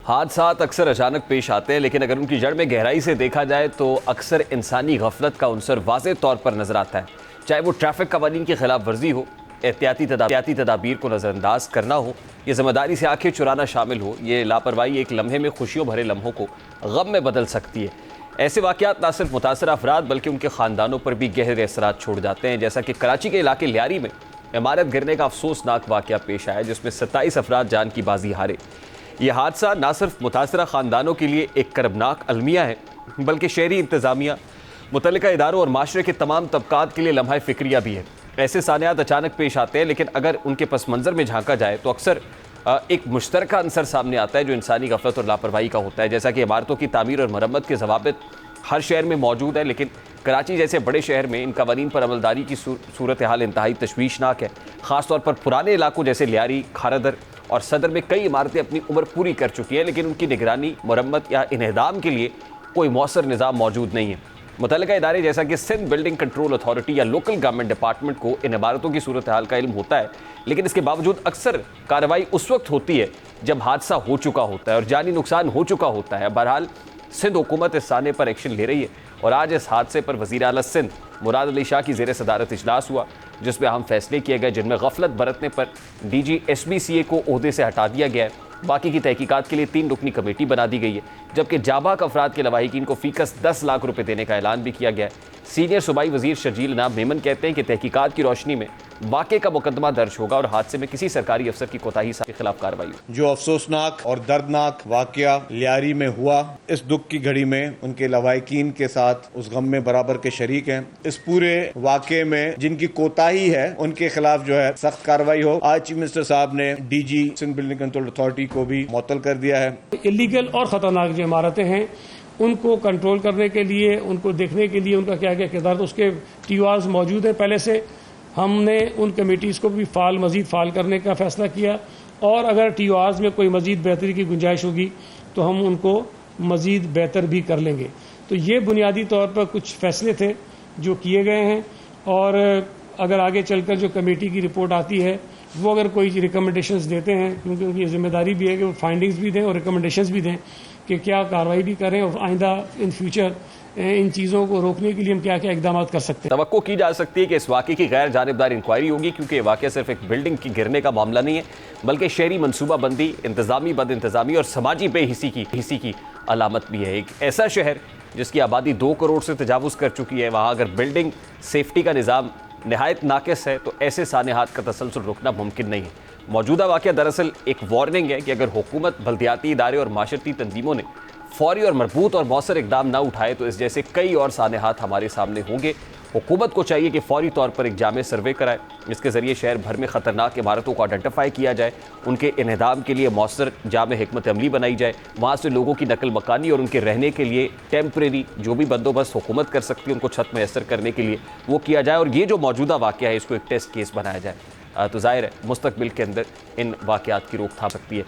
हादसात अक्सर अचानक पेश आते हैं, लेकिन अगर उनकी जड़ में गहराई से देखा जाए तो अक्सर इंसानी गफलत का उनसर वाज़ेह तौर पर नजर आता है। चाहे वो ट्रैफिक कवानीन की खिलाफ वर्जी हो, एहतियाती तदाबीर को नज़रअंदाज करना हो, ये जिम्मेदारी से आंखें चुराना शामिल हो, ये लापरवाही एक लम्हे में खुशियों भरे लम्हों को गम में बदल सकती है। ऐसे वाक़यात न सिर्फ मुतासर अफराद बल्कि उनके ख़ानदानों पर भी गहरे असरात छोड़ जाते हैं। जैसा कि कराची के इलाके लियारी में इमारत गिरने का अफसोसनाक वाक़या पेश आया, जिसमें 27 अफराद जान की बाजी हारे। यह हादसा न सिर्फ मुतासरा ख़ानदानों के लिए एक करबनाक अलमिया है, बल्कि शहरी इंतज़ामिया, मुतल्लिका इदारों और माशरे के तमाम तबकात के लिए लम्हा फ़िक्रिया भी है। ऐसे सानियात अचानक पेश आते हैं, लेकिन अगर उनके पस मंज़र में झांका जाए तो अक्सर एक मुश्तरका अंसर सामने आता है जो इंसानी गफलत और लापरवाही का होता है। जैसा कि इमारतों की तामीर और मरम्मत के ज़वाबित हर शहर में मौजूद है, लेकिन कराची जैसे बड़े शहर में इन कवानीन पर अमलदारी की सूरत हाल इंतहाई तशवीशनाक है। ख़ासतौर पर पुराने इलाकों जैसे लियारी, खारदर और सदर में कई इमारतें अपनी उम्र पूरी कर चुकी हैं, लेकिन उनकी निगरानी, मुरम्मत या इन्हदाम के लिए कोई मौसर निज़ाम मौजूद नहीं है। मुतल्लिका इदारे जैसा कि सिंध बिल्डिंग कंट्रोल अथॉरिटी या लोकल गवर्नमेंट डिपार्टमेंट को इन इमारतों की सूरत हाल का इल्म होता है, लेकिन इसके बावजूद अक्सर कार्रवाई उस वक्त होती है जब हादसा हो चुका होता है और जानी नुकसान हो चुका होता है। बहरहाल सिंध हुकूमत इस साने पर एक्शन ले रही है और आज इस हादसे पर वज़ीर आला सिंध मुराद अली शाह की ज़ेर सदारत इजलास हुआ, जिसमें अहम फैसले किए गए, जिनमें गफलत बरतने पर DG SBCA को ओहदे से हटा दिया गया है। बाकी की तहकीकात के लिए 3 रुकनी कमेटी बना दी गई है, जबकि जाबाक अफराद के लवाहिकीन को फ़ीकस 10 लाख रुपए देने का ऐलान भी किया गया है। सीनियर सूबाई वज़ीर शर्जील नाब मेमन कहते हैं कि तहकीकात की रोशनी में वाक़े का मुकदमा दर्ज होगा और हादसे में किसी सरकारी अफसर की कोताही के खिलाफ कार्रवाई होगी। जो अफसोसनाक और दर्दनाक वाक़या लियारी में हुआ, इस दुख की घड़ी में उनके लवाहिकीन के साथ उस गम में बराबर के शरीक हैं। इस पूरे वाक़े में जिनकी कोताही है उनके खिलाफ जो है सख्त कार्रवाई हो। आज चीफ मिनिस्टर साहब ने DG Sindh building control authority को भी मुअत्तल कर दिया है। इलीगल और ख़तरनाक जो इमारतें हैं उनको कंट्रोल करने के लिए, उनको देखने के लिए उनका क्या क्या किरदार, तो उसके TORs मौजूद हैं पहले से। हमने उन कमेटीज़ को भी मज़ीद फ़ाल करने का फ़ैसला किया और अगर TORs में कोई मज़ीद बेहतरी की गुंजाइश होगी तो हम उनको मज़ीद बेहतर भी कर लेंगे। तो ये बुनियादी तौर पर कुछ फ़ैसले थे जो किए गए हैं और अगर आगे चलकर जो कमेटी की रिपोर्ट आती है वो अगर कोई रिकमेंडेशंस देते हैं, क्योंकि उनकी जिम्मेदारी भी है कि वो फाइंडिंग्स भी दें और रिकमेंडेशंस भी दें कि क्या कार्रवाई भी करें और आइंदा इन फ्यूचर इन चीज़ों को रोकने के लिए हम क्या क्या इकदाम कर सकते हैं। तवक्को की जा सकती है कि इस वाक़े की गैर जानिबदार इंक्वायरी होगी, क्योंकि ये वाक़या सिर्फ एक बिल्डिंग की गिरने का मामला नहीं है, बल्कि शहरी मनसूबाबंदी, इंतजामी बदइंतजामी और समाजी बेहिसी की अलामत भी है। एक ऐसा शहर जिसकी आबादी 2 करोड़ से तजावुज़ कर चुकी है, वहाँ अगर बिल्डिंग सेफ्टी का निज़ाम नहायत नाकिस है तो ऐसे सानेहात का तसलसल रोकना मुमकिन नहीं है। मौजूदा वाक़या दरअसल एक वार्निंग है कि अगर हुकूमत, बल्दियाती इदारे और माशरती तंजीमों ने फौरी और मरबूत और मौसर इकदाम ना उठाए तो इस जैसे कई और सानेहात हमारे सामने होंगे। हुकूमत को चाहिए कि फौरी तौर पर एक जामे सर्वे कराए, इसके ज़रिए शहर भर में ख़तरनाक इमारतों को आइडेंटिफाई किया जाए, उनके इन्हदाम के लिए मौसर जामे हिकमत अमली बनाई जाए, वहाँ से लोगों की नकल मकानी और उनके रहने के लिए टेम्परेरी जो भी बंदोबस्त हुकूमत कर सकती है उनको छत मैसर करने के लिए वो किया जाए और ये जो मौजूदा वाक़या है इसको एक टेस्ट केस बनाया जाए। तो ज़ाहिर है मुस्तकबिल के अंदर इन वाक़यात की रोकथाम सकती है।